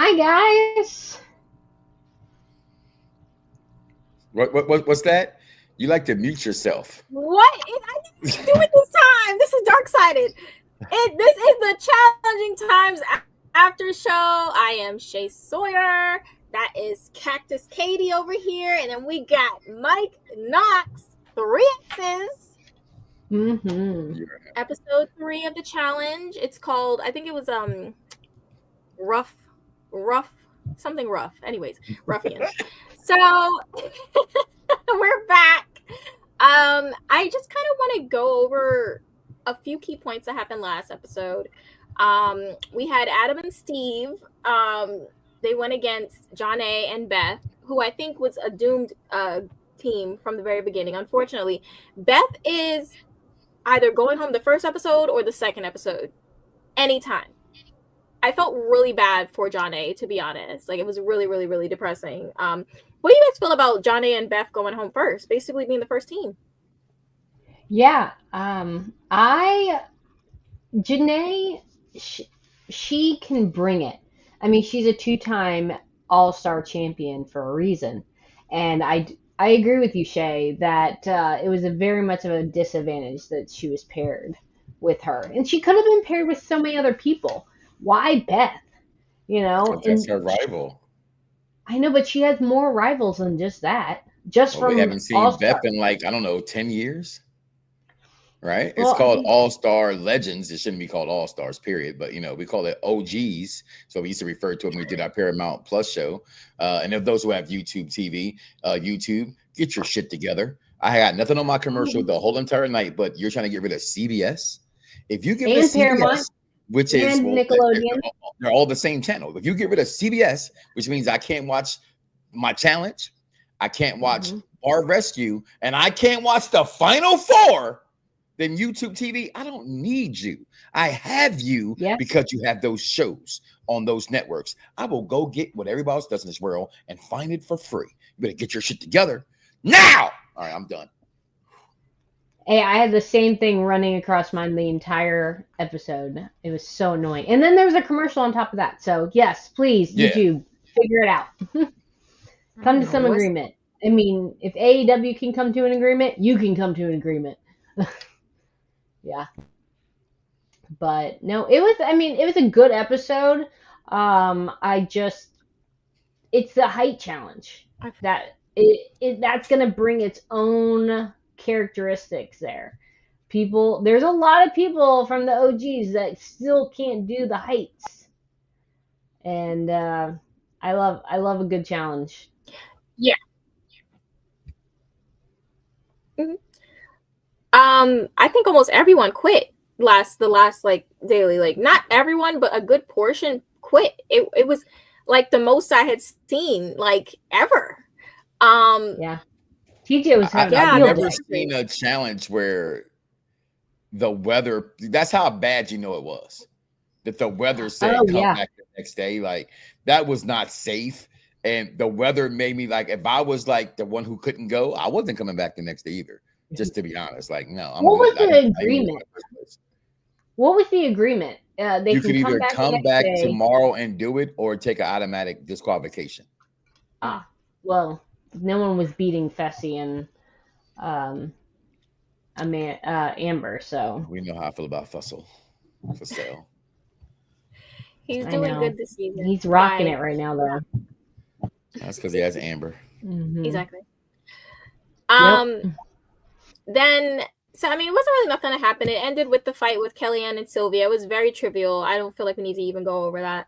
Hi guys. What's that? You like to mute yourself. What? I didn't do it this time. This is dark-sided. This is the challenging times after show. I am Shay Sawyer. That is Cactus Catie over here, and then we got Mike Knoxxx, 3X's. Episode 3 of the challenge. It's called, I think it was Ruff, something rough. Anyways, ruffians. So we're back. I just kind of want to go over a few key points that happened last episode. We had Adam and Steve. They went against John A. and Beth, who I think was a doomed team from the very beginning. Unfortunately, Beth is either going home the first episode or the second episode. Anytime. I felt really bad for John A., to be honest. Like, it was really, really, really depressing. What do you guys feel about John A. and Beth going home first, basically being the first team? Yeah, Janae, she can bring it. I mean, she's a 2-time All-Star champion for a reason. And I agree with you, Shay, that it was very much of a disadvantage that she was paired with her. And she could have been paired with so many other people. Why Beth? You know? That's her rival. I know, but she has more rivals than just that. We haven't seen All-Star. Beth in 10 years. Right? Well, it's called All-Star Legends. It shouldn't be called All-Stars, period. But, we call it OGs. So we used to refer to it when we did our Paramount Plus show. And if those who have YouTube TV, YouTube, get your shit together. I got nothing on my commercial the whole entire night, but you're trying to get rid of CBS. If you get rid of CBS, Paramount, which is Nickelodeon, they're all the same channel. If you get rid of CBS, which means I can't watch my challenge, I can't watch Bar Rescue, and I can't watch the Final Four, then YouTube TV, I don't need you. I have you because you have those shows on those networks. I will go get what everybody else does in this world and find it for free. You better get your shit together now. All right, I'm done. Hey, I had the same thing running across mine the entire episode. It was so annoying. And then there was a commercial on top of that. So, yes, please, YouTube, figure it out. Come to some agreement. I mean, if AEW can come to an agreement, you can come to an agreement. Yeah. But, no, it was a good episode. It's the height challenge. That's going to bring its own characteristics there. There's a lot of people from the OGs that still can't do the heights, and I love a good challenge. Yeah. I think almost everyone quit the last daily, not everyone, but a good portion quit. It was like the most I had seen ever. TJ was having I've never seen a challenge where the weather, that's how bad it was. That the weather said come back the next day. That was not safe. And the weather made me if I was the one who couldn't go, I wasn't coming back the next day either. Just to be honest. No. What was the agreement? What was the agreement? You could either come back tomorrow and do it or take an automatic disqualification. Well, no one was beating Fessy and Amber, so we know how I feel about Fussell for sale. He's doing good this season. He's rocking it right now, though. That's because he has Amber. Exactly. Then, so it wasn't really nothing that happened. It ended with the fight with Kellyanne and Sylvia. It was very trivial. I don't feel like we need to even go over that.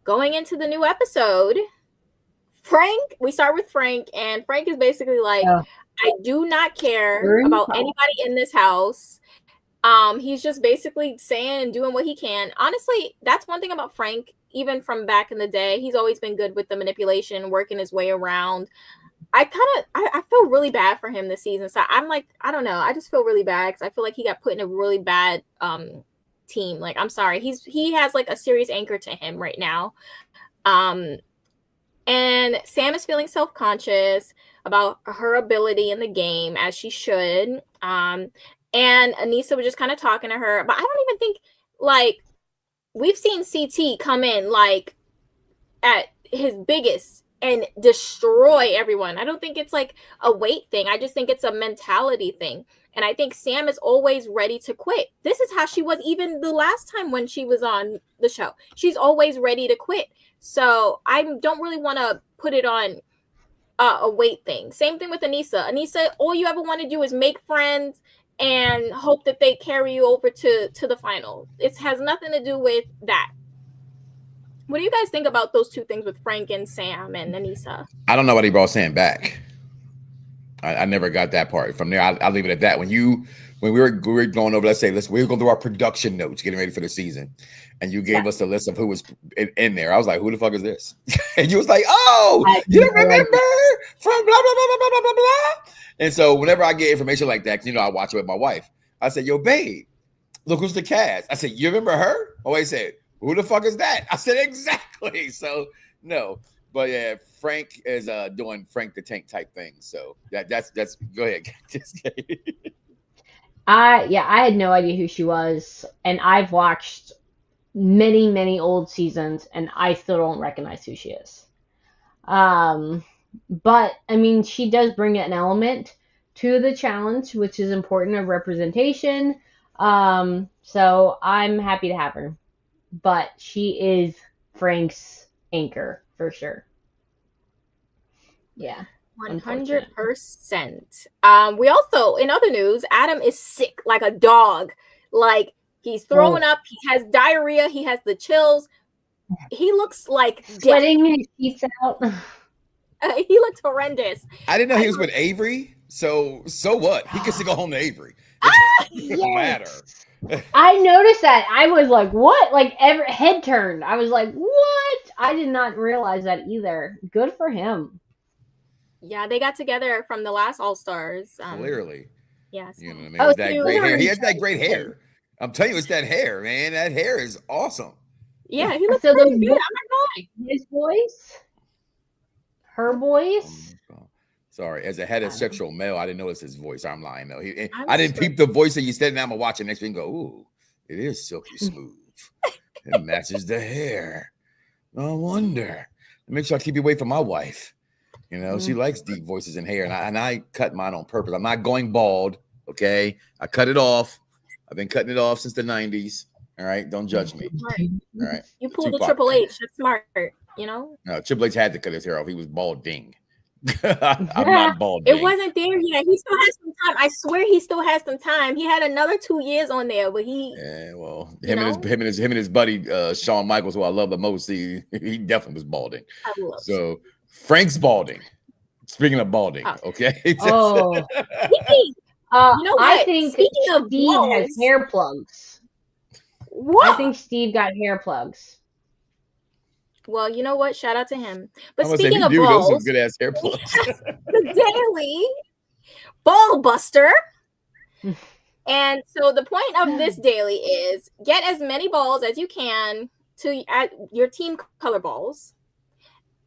Going into the new episode, Frank, we start with Frank, and Frank is basically I do not care about anybody in this house. He's just basically saying and doing what he can. Honestly, that's one thing about Frank, even from back in the day. He's always been good with the manipulation, working his way around. I feel really bad for him this season. So I'm I don't know. I just feel really bad because I feel like he got put in a really bad team. I'm sorry. He has a serious anchor to him right now. And Sam is feeling self-conscious about her ability in the game, as she should. And Anissa was just kind of talking to her, but I don't even think we've seen CT come in like at his biggest and destroy everyone. I don't think it's like a weight thing. I just think it's a mentality thing. And I think Sam is always ready to quit. This is how she was even the last time when she was on the show. She's always ready to quit. So I don't really want to put it on a weight thing. Same thing with Anissa. Anissa, all you ever want to do is make friends and hope that they carry you over to the final. It has nothing to do with that. What do you guys think about those two things with Frank and Sam and Anissa? I don't know why they brought Sam back. I never got that part. From there, I'll leave it at that. When we were going over, we were going through our production notes, getting ready for the season, and you gave us a list of who was in there. I was like, "Who the fuck is this?" And you was like, "Oh, you remember from blah blah blah blah blah blah blah." And so whenever I get information like that, I watch it with my wife. I said, "Yo, babe, look who's the cast." I said, "You remember her?" Oh, he said, "Who the fuck is that?" I said, "Exactly." So no. But yeah, Frank is doing Frank the Tank type things. So that's go ahead. I had no idea who she was, and I've watched many old seasons, and I still don't recognize who she is. But I mean, she does bring an element to the challenge, which is important of representation. So I'm happy to have her. But she is Frank's anchor for sure. Yeah. 100%. We also, in other news, Adam is sick like a dog. Like he's throwing up, he has diarrhea, he has the chills. He looks like sweating his sheets out. He looks horrendous. I didn't know he was with Avery. So what? He gets to go home to Avery. It doesn't matter. I noticed that. I was like, what? Like, head turned. I was like, what? I did not realize that either. Good for him. Yeah, they got together from the last All-Stars. Clearly. Yes. You know what I mean? That great hair. He has that great hair. I'm telling you, it's that hair, man. That hair is awesome. Yeah, he looks really good. His voice? Her voice? Sorry, as a heterosexual male, I didn't notice his voice. I'm lying though. I didn't peep the voice that you said, and I'm gonna watch it next week and go, ooh, it is silky smooth. It matches the hair. No wonder. It makes sure I keep you away from my wife. She likes deep voices and hair, and I cut mine on purpose. I'm not going bald, okay? I cut it off. I've been cutting it off since the 90s. All right, don't judge me. All right. You pulled the Triple H. That's smart, No, Triple H had to cut his hair off. He was balding. I'm not bald. It wasn't there yet. He still has some time. I swear he still has some time. He had another 2 years on there, but him and his buddy Shawn Michaels, who I love the most, he definitely was balding. So Frank's balding. Speaking of balding, okay. I think Steve has hair plugs. What? I think Steve got hair plugs. Well, you know what? Shout out to him. But speaking of balls, those are good ass hair plugs. The Daily Ball Buster. And so the point of this daily is get as many balls as you can to your team color balls.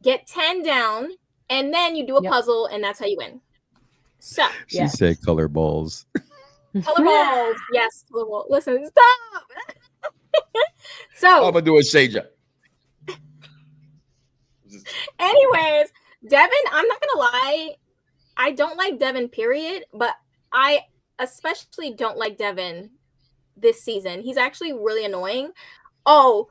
Get 10 down, and then you do a puzzle, and that's how you win. So she said color balls. Color balls, yes. Color balls. Listen, stop. So I'm gonna do a Shay. Anyways, Devin, I'm not gonna lie, I don't like Devin, period, but I especially don't like Devin this season. He's actually really annoying. Talking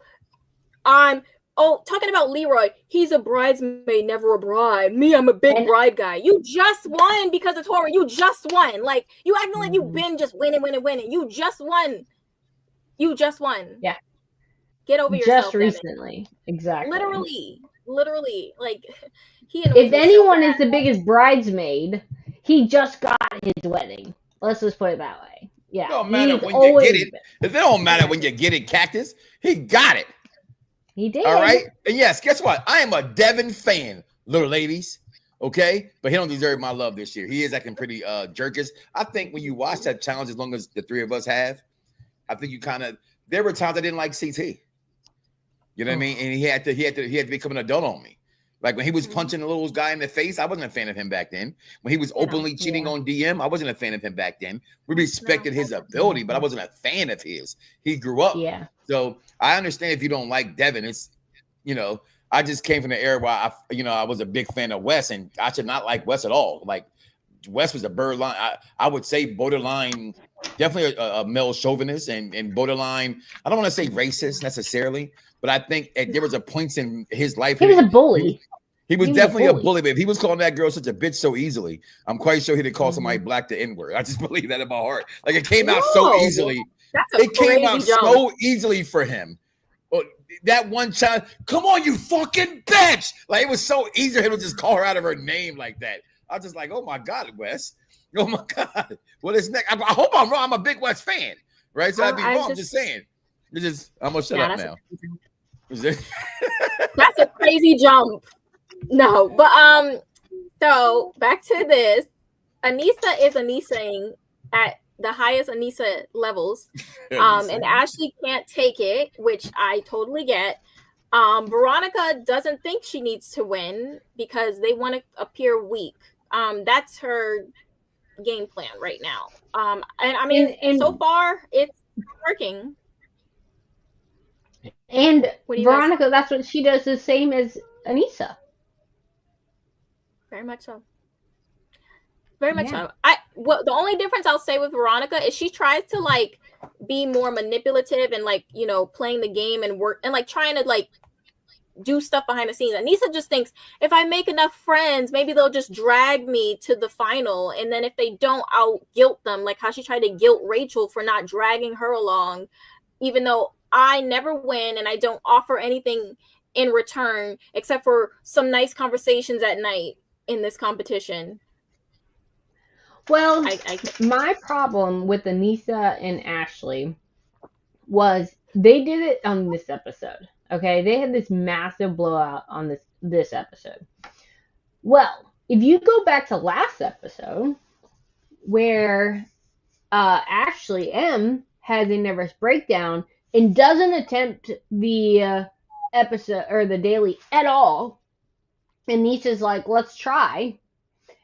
about Leroy, he's a bridesmaid, never a bride. Me, I'm a big bride guy. You just won because it's horror. You just won. Like, you acting like you've been just winning. You just won. Yeah. Get over yourself. Just recently. Devin. Exactly. Literally, like if anyone is the biggest bridesmaid, he just got his wedding. Let's just put it that way. Yeah. It don't matter when you get it. It don't matter when you get it, Cactus. He got it. He did. All right. And yes, guess what? I am a Devin fan, little ladies. Okay. But he don't deserve my love this year. He is acting pretty jerkish. I think when you watch that challenge, as long as the three of us have, I think you there were times I didn't like CT. You know what I mean? And he had to become an adult on me. Like when he was punching the little guy in the face, I wasn't a fan of him back then. When he was openly cheating on DM, I wasn't a fan of him back then. We respected his ability, but I wasn't a fan of his. He grew up. Yeah. So I understand if you don't like Devin. It's, I just came from the era where I was a big fan of Wes, and I should not like Wes at all. Like Wes was a borderline. I would say borderline, definitely a male chauvinist and borderline. I don't want to say racist necessarily, but I think there was a point in his life. He was a bully. He was definitely a bully, but if he was calling that girl such a bitch so easily, I'm quite sure he'd call somebody black the N-word. I just believe that in my heart. Like it came out so easily. It came out so easily for him. That one child, come on, you fucking bitch. Like it was so easy for him to just call her out of her name like that. I was just like, oh my God, Wes. Oh my God. What is next? I hope I'm wrong. I'm a big Wes fan. Right? So I'd be wrong. I'm just saying. I'm gonna shut up now. That's a crazy jump. No, but so back to this. Anissa is Anissaing at the highest Anissa levels. And Ashley can't take it, which I totally get. Veronica doesn't think she needs to win because they want to appear weak. That's her game plan right now. And I mean, so far it's working. And Veronica, that's what she does, the same as Anissa. Very much so. Very much so. The only difference I'll say with Veronica is she tries to like be more manipulative and like, playing the game and work and like trying to like do stuff behind the scenes. Anissa just thinks if I make enough friends, maybe they'll just drag me to the final. And then if they don't, I'll guilt them. Like how she tried to guilt Rachel for not dragging her along, even though I never win and I don't offer anything in return except for some nice conversations at night in this competition. Well, my problem with Anissa and Ashley was they did it on this episode. Okay, they had this massive blowout on this episode. Well, if you go back to last episode, where Ashley M has a nervous breakdown and doesn't attempt the episode or the daily at all, and Anissa's like, "Let's try,"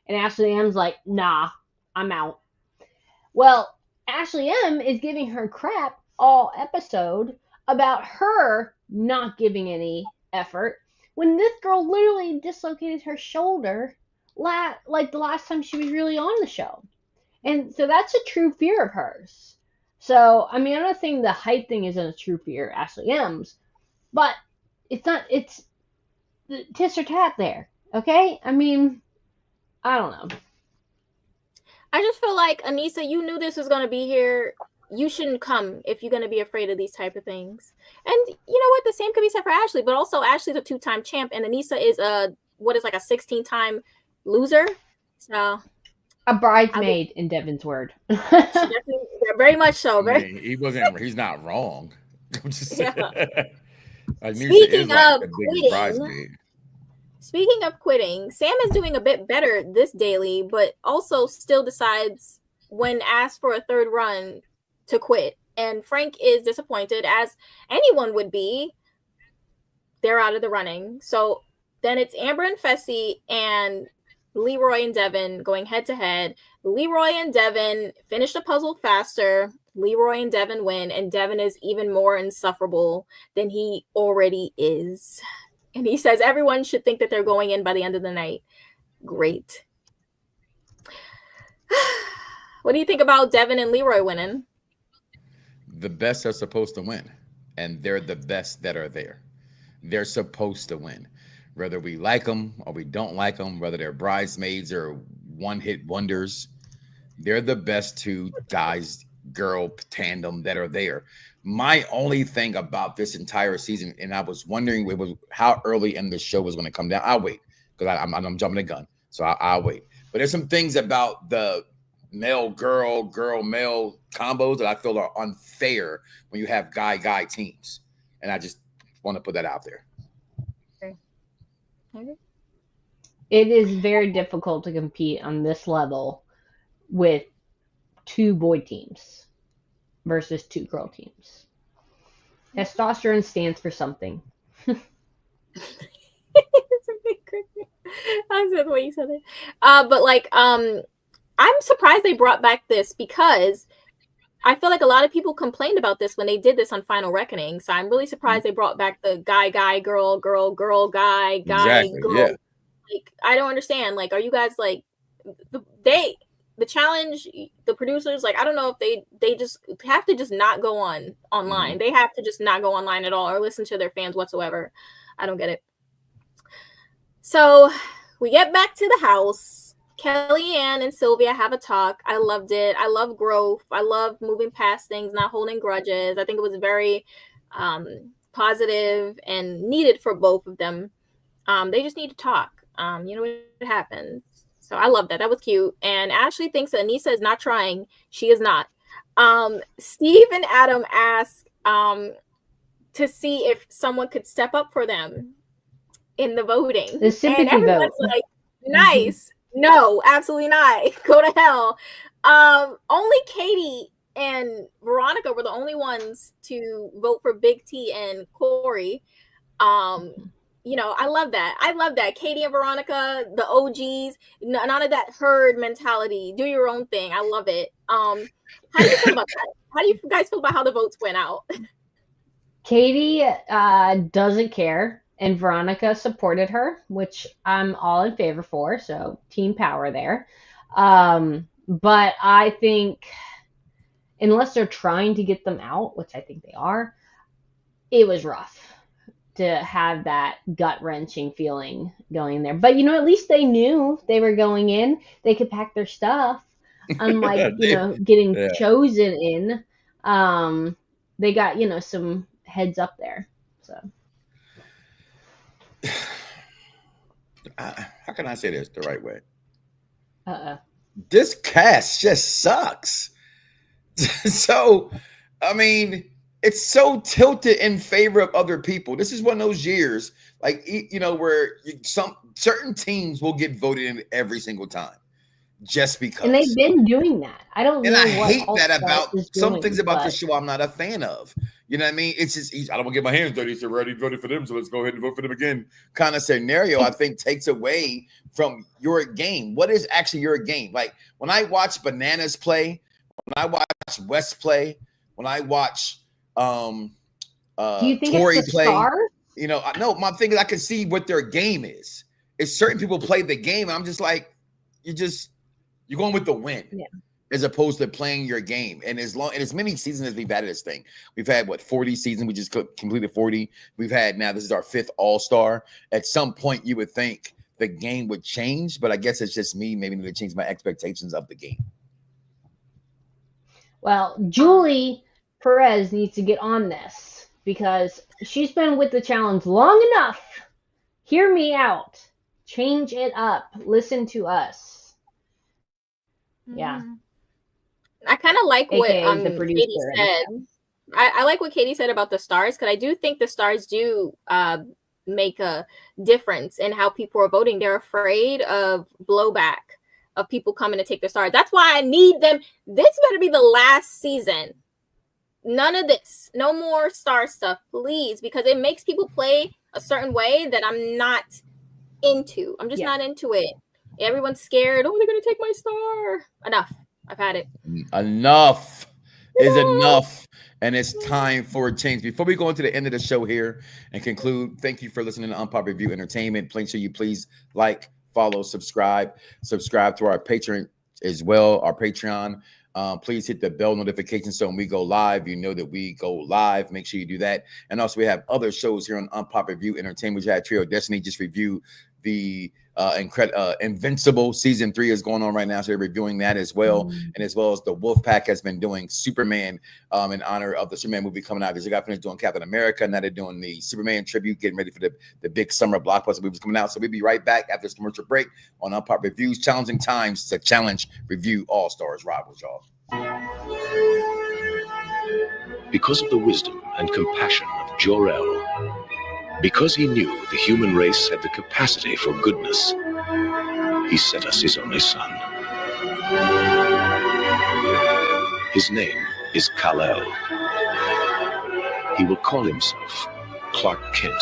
and Ashley M's like, "Nah, I'm out." Well, Ashley M is giving her crap all episode about her not giving any effort when this girl literally dislocated her shoulder like the last time she was really on the show. And so that's a true fear of hers. So, I mean, I'm not saying the height thing isn't a true fear of Ashley M's, but it's tis or tat there. Okay? I mean, I don't know. I just feel like, Anissa, you knew this was going to be here. You shouldn't come if you're going to be afraid of these type of things. And you know what? The same could be said for Ashley, but also Ashley's a 2-time champ and Anissa is a 16-time loser. So a bridesmaid in Devin's word. Very much so. He's not wrong. I'm just saying. Speaking of quitting, Sam is doing a bit better this daily, but also still decides when asked for a third run to quit. And Frank is disappointed, as anyone would be. They're out of the running. So then it's Amber and Fessy and Leroy and Devin going head to head. Leroy and Devin finish the puzzle faster. Leroy and Devin win, and Devin is even more insufferable than he already is. And he says everyone should think that they're going in by the end of the night. Great. What do you think about Devin and Leroy winning? The best are supposed to win, and they're the best that are there. They're supposed to win. Whether we like them or we don't like them, whether they're bridesmaids or one-hit wonders, they're the best two guys, girl tandem that are there. My only thing about this entire season, and I was wondering how early in the show was going to come down. I'll wait because I'm jumping the gun, so I'll wait. But there's some things about the male girl male combos that I feel are unfair when you have guy teams, and I just want to put that out there. Okay. It is very difficult to compete on this level with 2 boy teams versus 2 girl teams. Testosterone stands for something. It's a big said the way you said it. But like, I'm surprised they brought back this because I feel like a lot of people complained about this when they did this on Final Reckoning. So I'm really surprised they brought back the guy, girl, girl, girl, guy, Exactly, girl. yeah. Like, I don't understand. Like, are you guys like the challenge, the producers? Like, I don't know if they just have to just not go online. Mm-hmm. They have to just not go online at all or listen to their fans whatsoever. I don't get it. So we get back to the house. Kellyanne and Sylvia have a talk. I loved it. I love growth. I love moving past things, not holding grudges. I think it was very positive and needed for both of them. They just need to talk. You know what happens. So I love that. That was cute. And Ashley thinks that Anissa is not trying. She is not. Steve and Adam ask to see if someone could step up for them in the voting. The sympathy and everyone's vote. Like, nice. No, absolutely not. Go to hell. Only Catie and Veronica were the only ones to vote for Big T and Corey. You know, I love that. I love that. Catie and Veronica, the OGs, none of that herd mentality. Do your own thing. I love it. How do you feel about that? How do you guys feel about how the votes went out? Catie doesn't care. And Veronica supported her, which I'm all in favor for. So team power there. But I think unless they're trying to get them out, which I think they are, it was rough to have that gut-wrenching feeling going in there. But, you know, at least they knew they were going in. They could pack their stuff. Unlike, you know, getting chosen in. They got, you know, some heads up there. So. How can I say this the right way? This cast just sucks. So, I mean, it's so tilted in favor of other people. This is one of those years, like, you know, where some certain teams will get voted in every single time, just because. And they've been doing that. I don't know. And I what hate that about some things about the show I'm not a fan of. You know what I mean? It's just, I don't want to get my hands dirty. So we already voted for them, so let's go ahead and vote for them again. Kind of scenario, I think, takes away from your game. What is actually your game? Like when I watch Bananas play, when I watch West play, when I watch do you think Tori it's the play, stars? you know, no, my thing is I can see what their game is. It's certain people play the game, and I'm just like, you're going with the win. Yeah. As opposed to playing your game. And as many seasons as we've had of this thing, we've had 40 seasons. We just completed 40. We've had now, this is our 5th All-Star. At some point you would think the game would change, but I guess it's just me maybe need to change my expectations of the game. Well, Julie Perez needs to get on this because she's been with the challenge long enough. Hear me out. Change it up. Listen to us. Yeah. I kind of like what Catie said. Yeah. I like what Catie said about the stars because I do think the stars do make a difference in how people are voting. They're afraid of blowback of people coming to take the stars. That's why I need them. This better be the last season. None of this. No more star stuff, please, because it makes people play a certain way that I'm not into. I'm just not into it. Everyone's scared. Oh, they're going to take my star. Enough. I've had it. Enough is enough. And it's time for a change. Before we go into the end of the show here and conclude, thank you for listening to Unpopular Review Entertainment. Please you please like, follow, subscribe to our Patreon as well, our Patreon. Please hit the bell notification so when we go live, you know that we go live. Make sure you do that. And also we have other shows here on Unpopular Review Entertainment. We had Trio Destiny just review the Invincible season 3 is going on right now, so they're reviewing that as well. And as well as the Wolfpack has been doing Superman in honor of the Superman movie coming out. Because they got finished doing Captain America, and now they're doing the Superman tribute, getting ready for the big summer blockbuster movies coming out. So we'll be right back after this commercial break on Unpop Reviews. Challenging times to challenge review all stars. Rob with y'all. Because of the wisdom and compassion of Jor-El, because he knew the human race had the capacity for goodness, he sent us his only son. His name is Kal-El. He will call himself Clark Kent.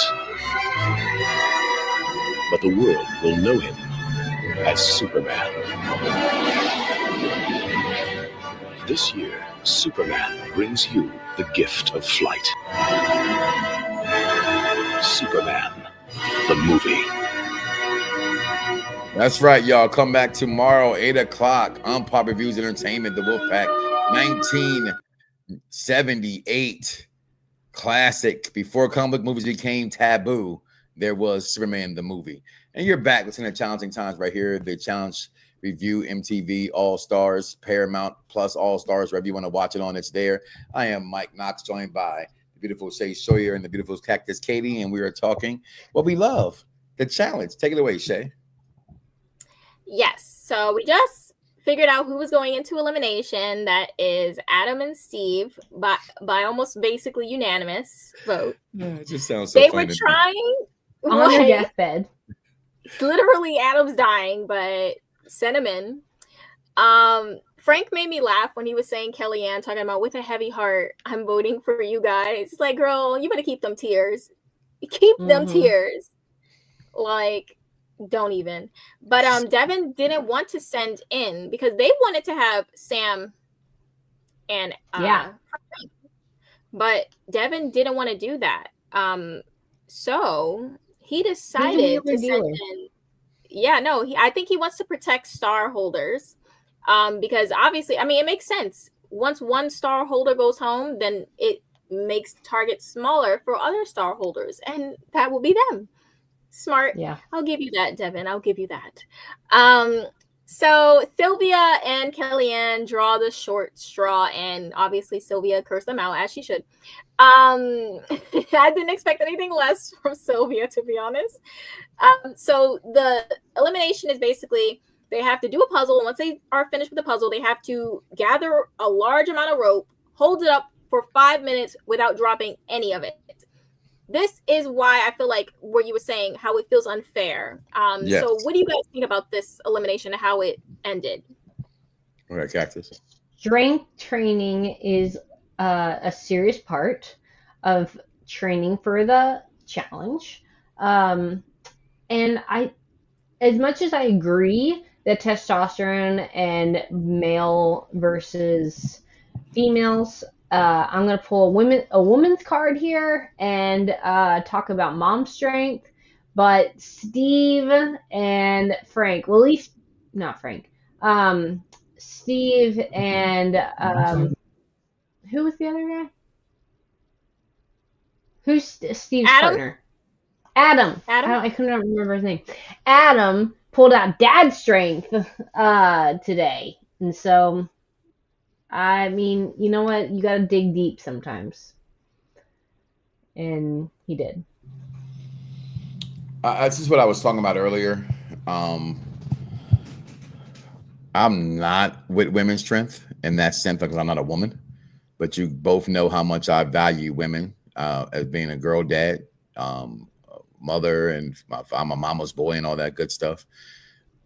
But the world will know him as Superman. This year, Superman brings you the gift of flight. Superman, the movie. That's right, y'all. Come back tomorrow, 8 o'clock on Pop Reviews Entertainment, the Wolfpack 1978 classic. Before comic movies became taboo, there was Superman the movie. And you're back within the challenging times right here. The Challenge Review, MTV, All-Stars, Paramount Plus All-Stars, wherever you want to watch it on, it's there. I am Mike Knoxxx, joined by the beautiful Shay Sawyer and the beautiful Cactus Catie, and we are talking what we love, the challenge. Take it away, Shay. Yes. So we just figured out who was going into elimination. That is Adam and Steve by almost basically unanimous vote. It just sounds so they funny were trying on their deathbed. Literally, Adam's dying, but send him in. Frank made me laugh when he was saying Kellyanne, talking about with a heavy heart, I'm voting for you guys. It's like, girl, you better keep them tears. Keep them tears. Like, don't even. But Devin didn't want to send in because they wanted to have Sam and Frank. But Devin didn't want to do that. So he decided to send in. Yeah, no, I think he wants to protect star holders. Because obviously, I mean, it makes sense. Once one star holder goes home, then it makes the target smaller for other star holders, and that will be them. Smart. Yeah. I'll give you that, Devin. I'll give you that. So Sylvia and Kellyanne draw the short straw, and obviously Sylvia cursed them out, as she should. I didn't expect anything less from Sylvia, to be honest. So the elimination is basically they have to do a puzzle, and once they are finished with the puzzle, they have to gather a large amount of rope, hold it up for 5 minutes without dropping any of it. This is why I feel like what you were saying, how it feels unfair. Yes. So what do you guys think about this elimination and how it ended? Okay, Cactus. Strength training is a serious part of training for the challenge. And as much as I agree that testosterone and male versus females, I'm going to pull a woman's card here and talk about mom strength. But Steve and Frank, well, at least not Frank, Steve and who was the other guy? Who's Steve's partner? Adam. I couldn't remember his name. Adam pulled out dad strength today. And so, I mean, you know what? You got to dig deep sometimes. And he did. This is what I was talking about earlier. I'm not with women's strength in that sense because I'm not a woman. But you both know how much I value women as being a girl dad, mother, and I'm a mama's boy and all that good stuff.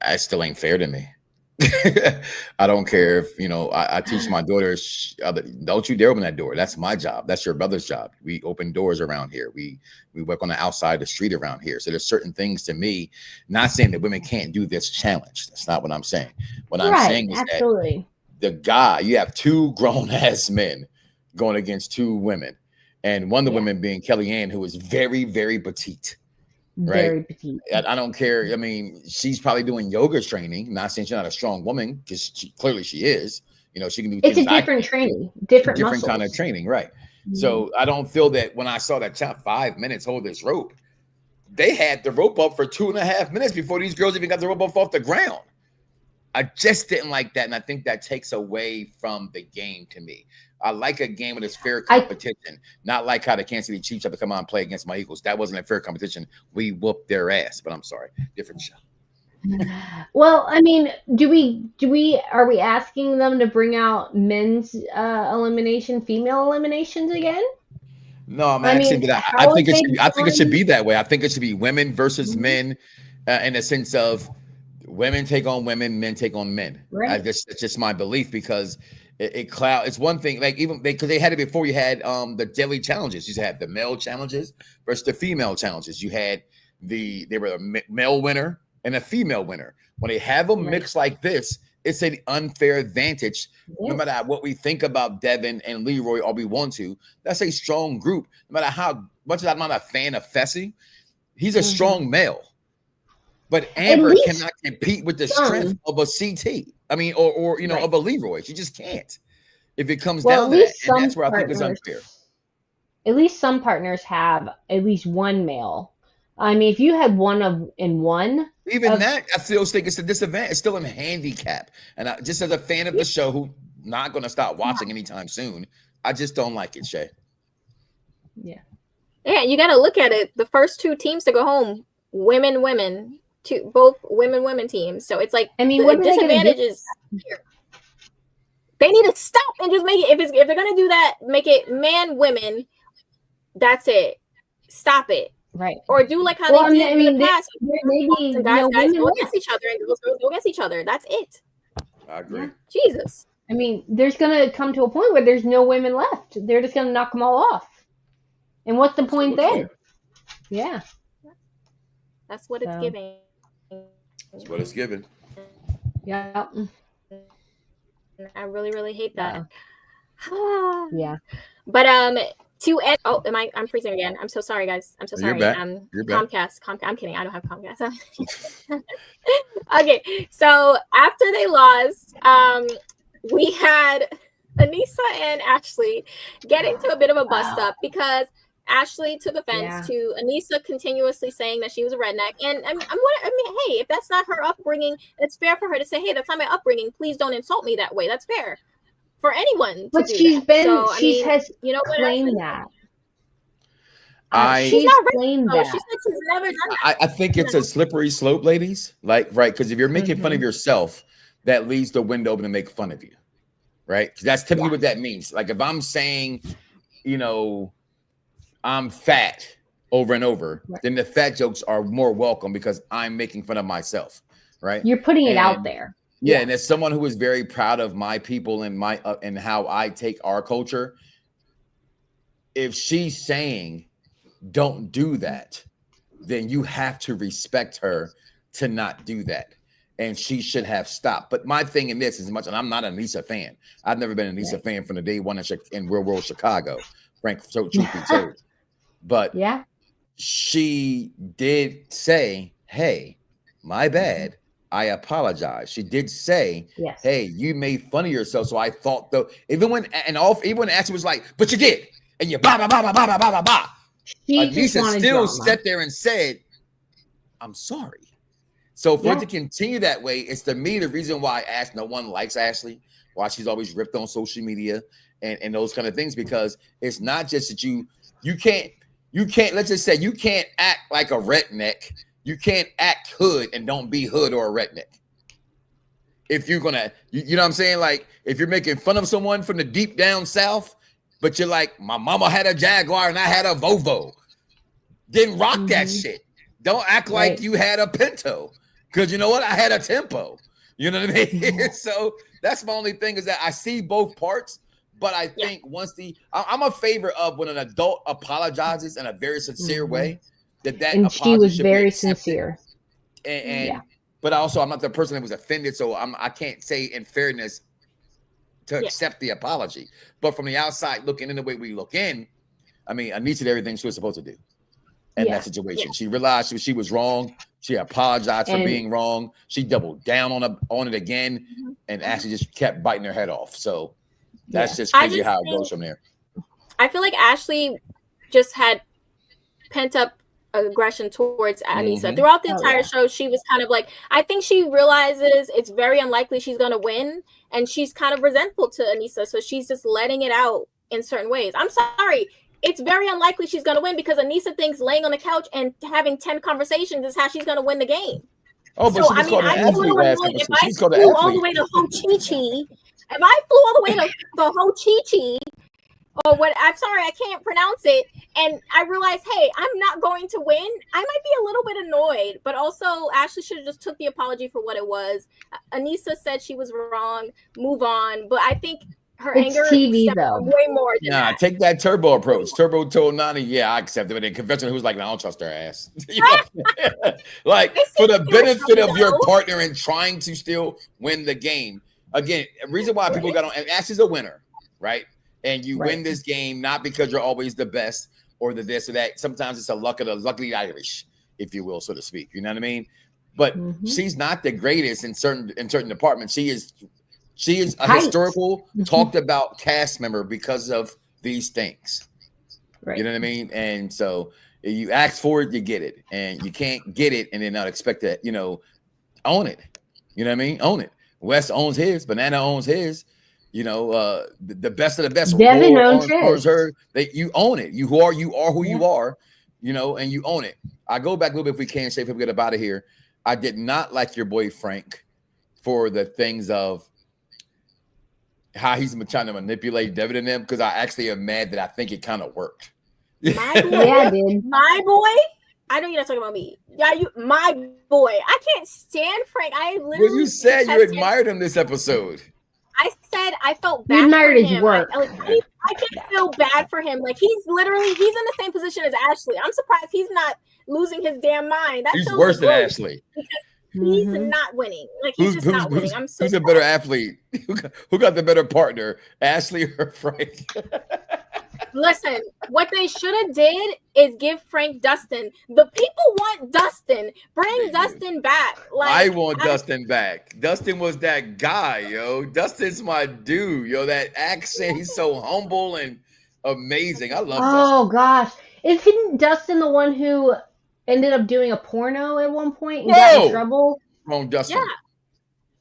That still ain't fair to me. I don't care if, I teach my daughters, don't you dare open that door. That's my job. That's your brother's job. We open doors around here. We work on the outside of the street around here. So there's certain things to me, not saying that women can't do this challenge. That's not what I'm saying. What I'm saying is that the guy, you have two grown ass men going against two women, and one of the women being Kellyanne, who is very, very petite. Right. Very petite. I don't care. I mean, she's probably doing yoga training. Not saying she's not a strong woman, because clearly she is. She can do. It's a different training, different kind of training, right? Mm-hmm. So I don't feel that when I saw that child 5 minutes hold this rope, they had the rope up for 2.5 minutes before these girls even got the rope up off the ground. I just didn't like that, and I think that takes away from the game to me. I like a game with this fair competition, not like how the Kansas City Chiefs have to come out and play against my Eagles. That wasn't a fair competition. We whooped their ass, but I'm sorry, different show. Well, I mean, are we asking them to bring out men's elimination, female eliminations again? No, I'm asking that. I think it should be that way. I think it should be women versus men, in the sense of women take on women, men take on men. Right. That's just my belief, because it's one thing, like even because they had it before. You had the daily challenges. You had the male challenges versus the female challenges. You had they were a male winner and a female winner. When they have them mixed like this, it's an unfair advantage. No matter what we think about Devin and Leroy, or we want to, that's a strong group. No matter how much I'm not a fan of Fessy, he's a strong male. But Amber cannot compete with the strength of a CT. I mean, or you know, of a Leroy. She just can't. If it comes down to that, and that's where I think it's unfair. At least some partners have at least one male. I mean, if you had one, that I still think it's a disadvantage. It's still a handicap. And I, just as a fan of the show, who not going to stop watching anytime soon, I just don't like it, Shay. Yeah, you got to look at it. The first 2 teams to go home, women, both women teams. So it's like, I mean, the disadvantage is here. They need to stop and just make it. If they're going to do that, make it man, women. That's it. Stop it. Right. Or do like how they did in the past. Guys go against each other and girls go against each other. That's it. I agree. Jesus. I mean, there's going to come to a point where there's no women left. They're just going to knock them all off. And what's the point then? Yeah. That's what it's giving. That's what it's giving. Yeah. I really, really hate that. Yeah. But to end, I'm freezing again. I'm so sorry, guys. I'm so sorry. You're back. Comcast. I'm kidding. I don't have Comcast. Okay, so after they lost, we had Aneesa and Ashley get into a bit of a bust up because Ashley took offense to Aneesa continuously saying that she was a redneck. And I mean, hey, if that's not her upbringing, it's fair for her to say, hey, that's not my upbringing. Please don't insult me that way. That's fair for anyone. But she's has claimed that. She's not claimed that. She said she's never done that. I think it's a slippery slope, ladies. Like, right? Because if you're making fun of yourself, that leaves the window open to make fun of you, right? That's typically what that means. Like if I'm saying, you know, I'm fat over and over, then the fat jokes are more welcome because I'm making fun of myself, right? You're putting it out there. Yeah, and as someone who is very proud of my people and my and how I take our culture, if she's saying don't do that, then you have to respect her to not do that. And she should have stopped. But my thing in this is much, and I'm not an Aneesa fan. I've never been an Aneesa fan from the day one in Real World Chicago, so truth be told. But she did say, hey, my bad. I apologize. She did say, hey, you made fun of yourself. So I thought though, even when Ashley was like, but you did, and you blah blah blah blah blah blah blah blah. Aneesa still sat there and said, I'm sorry. So for it to continue that way, it's to me the reason why no one likes Ashley, why she's always ripped on social media and those kind of things, because it's not just that you can't, let's just say you can't act like a redneck. You can't act hood and don't be hood or a redneck. If you're gonna, you know what I'm saying? Like if you're making fun of someone from the deep down south, but you're like, my mama had a Jaguar and I had a Volvo, then rock that shit. Don't act like you had a Pinto. Because you know what? I had a Tempo. You know what I mean? So that's my only thing is that I see both parts. But I think I'm a favor of when an adult apologizes in a very sincere way, that and she was very sincere. But also I'm not the person that was offended, so I can't say in fairness to accept the apology. But from the outside looking in the way we look in, I mean, Aneesa did everything she was supposed to do in that situation. She realized she was wrong. She apologized for being wrong. She doubled down on it again, and Ashley just kept biting her head off. So that's just crazy how it goes from there. I feel like Ashley just had pent up aggression towards Aneesa throughout the entire show. She was kind of like, I think she realizes it's very unlikely she's going to win, and she's kind of resentful to Aneesa, so she's just letting it out in certain ways. I'm sorry, it's very unlikely she's going to win because Aneesa thinks laying on the couch and having 10 conversations is how she's going to win the game. Oh, but so, I mean, I flew all the way to Ho-Chi-Chi, if I flew all the way to the Ho-Chi-Chi, or what, I'm sorry, I can't pronounce it, and I realized, hey, I'm not going to win, I might be a little bit annoyed, but also Ashley should have just took the apology for what it was. Aneesa said she was wrong, move on, but I think her anger TV though. Way more than that. Take that Turbo approach. Turbo told Nani, I accept it, but in confession, who was like, no, I don't trust her ass. Like for the benefit of your partner and trying to still win the game. Again, the reason why people got on, and Ash is a winner, right? And you win this game not because you're always the best or the this or that. Sometimes it's a luck of the luckily Irish, if you will, so to speak. You know what I mean? But she's not the greatest in certain departments. She is a historical talked about cast member because of these things. Right. You know what I mean? And so you ask for it, you get it, and you can't get it and then not expect to, own it. You know what I mean? Own it. Wes owns his, Banana owns his. The best of the best. Devin owns hers. You own it. You are who you are, and you own it. I go back a little bit if we can, Shay, if we get up out of here. I did not like your boy Frank for the things of how he's trying to manipulate Devin and them, because I actually am mad that I think it kind of worked. My boy, my boy. I know you're not talking about me. Yeah, my boy. I can't stand Frank. I literally. Well, you said you admired him this episode. I said I felt bad. You admired his work. I just feel bad for him. Like he's in the same position as Ashley. I'm surprised he's not losing his damn mind. He's worse than Ashley. He's not winning. Like he's just not winning. I'm so who's a better athlete? Who got the better partner, Ashley or Frank? Listen, what they should have did is give Frank Dustin. The people want Dustin. Bring Dustin back. I want Dustin back. Dustin was that guy, yo. Dustin's my dude, yo. That accent, he's so humble and amazing. I love Dustin. Oh gosh, isn't Dustin the one who ended up doing a porno at one point and got in trouble? Wrong Dustin. Yeah.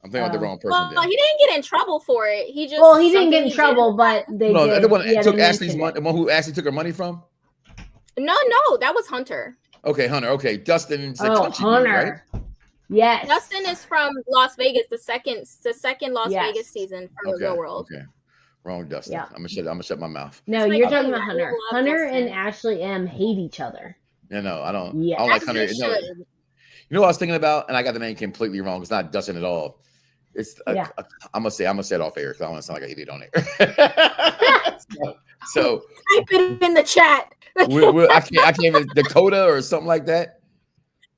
I'm thinking about the wrong person. Well, he didn't get in trouble for it. He just he didn't get in trouble, but they did. The one that took Ashley's money, the one who Ashley took her money from. No, that was Hunter. Okay, Hunter. Okay, Dustin's the country Hunter. Dude, right? Yes. Dustin is from Las Vegas, the second Las Vegas season from the Real World. Okay, wrong Dustin. Yeah. I'm gonna shut my mouth. No, you're talking about Hunter. Hunter and Ashley M hate each other. No, I don't. Yeah. I don't like Hunter. No. You know what I was thinking about, and I got the name completely wrong. It's not Dustin at all. It's I'm gonna say it off air because I don't want to sound like an idiot on air. so type it in the chat. I can't even Dakota or something like that.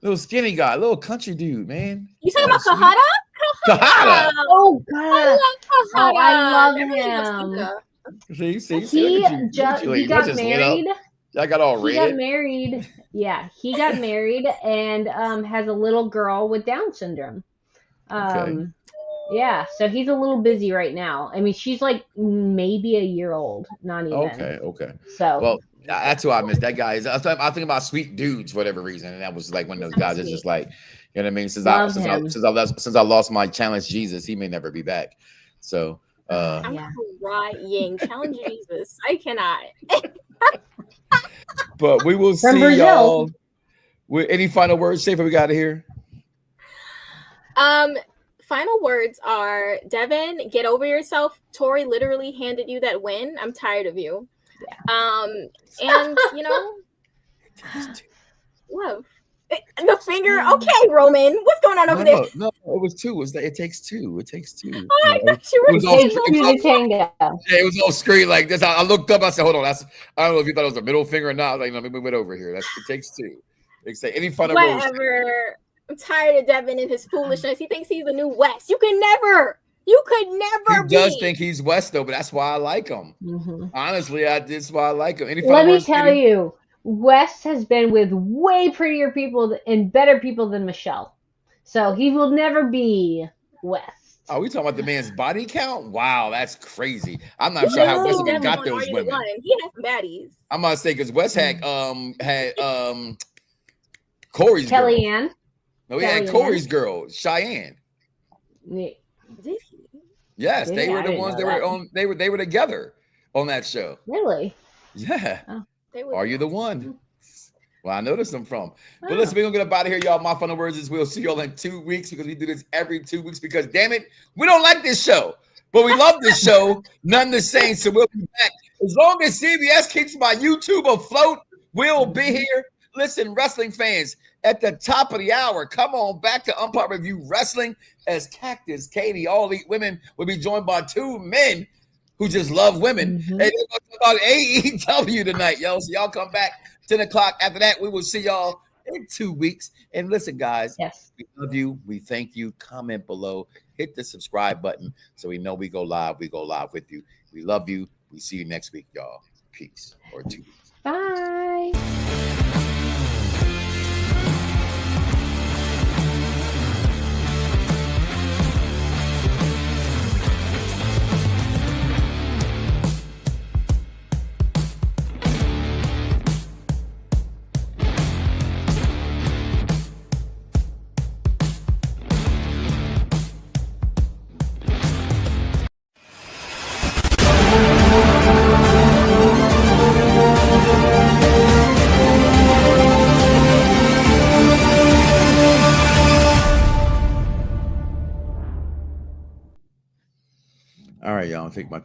Little skinny guy, little country dude, man. You talking about Kahada? Kahada. Oh God, I love him. See, he got married. I got all red. He got married. Yeah, he got married and has a little girl with Down syndrome. Okay. Yeah, so he's a little busy right now. I mean, she's like maybe a year old, not even. Okay. So, well, that's who I missed. That guy is. I think about sweet dudes for whatever reason, and that was like one of those guys that's just like, you know what I mean. Since I lost my challenge, Jesus, he may never be back. So, I'm crying. Challenge Jesus, I cannot. But we will see y'all. With any final words, Shay, before we got out of here? Final words are, Devin, get over yourself. Tori literally handed you that win. I'm tired of you. Yeah. And love. The finger. Okay, Roman. What's going on over there? No, it was two. It takes two. It takes two. Oh, I thought you were it was all screen like this. I looked up. I said, "Hold on." I don't know if you thought it was a middle finger or not. I was like, no, we went over here. It takes two. They say any final words. Whatever. I'm tired of Devin and his foolishness. He thinks he's the new West. You could never be. He does think he's West though, but that's why I like him. Mm-hmm. Honestly, that's why I like him. Let me tell you, West has been with way prettier people and better people than Michelle, so he will never be West. Are we talking about the man's body count? Wow, that's crazy. I'm not sure how West even got those women. He had some baddies. I'm gonna say because West had Corey's Kellyanne. No, he had Corey's girl, Cheyenne. Did he? Yes, they were the ones that were on. They were together on that show. Really? Yeah. Oh. Are you the one? Well, I noticed them from. But listen, we're gonna get up out of here, y'all. My final words is we'll see y'all in 2 weeks because we do this every 2 weeks because damn it, we don't like this show, but we love this show. None the same. So we'll be back as long as CBS keeps my YouTube afloat. We'll be here. Listen, wrestling fans, at the top of the hour, come on back to Umpire Review Wrestling as Cactus, Catie, All Elite Women will be joined by two men who just love women. Mm-hmm. And they're going to talk about AEW tonight, yo. So y'all come back 10 o'clock. After that, we will see y'all in 2 weeks. And listen, guys, Yes. we love you. We thank you. Comment below. Hit the subscribe button so we know we go live. We go live with you. We love you. We see you next week, y'all. Peace. Or 2 weeks. Bye. All right, y'all. Take my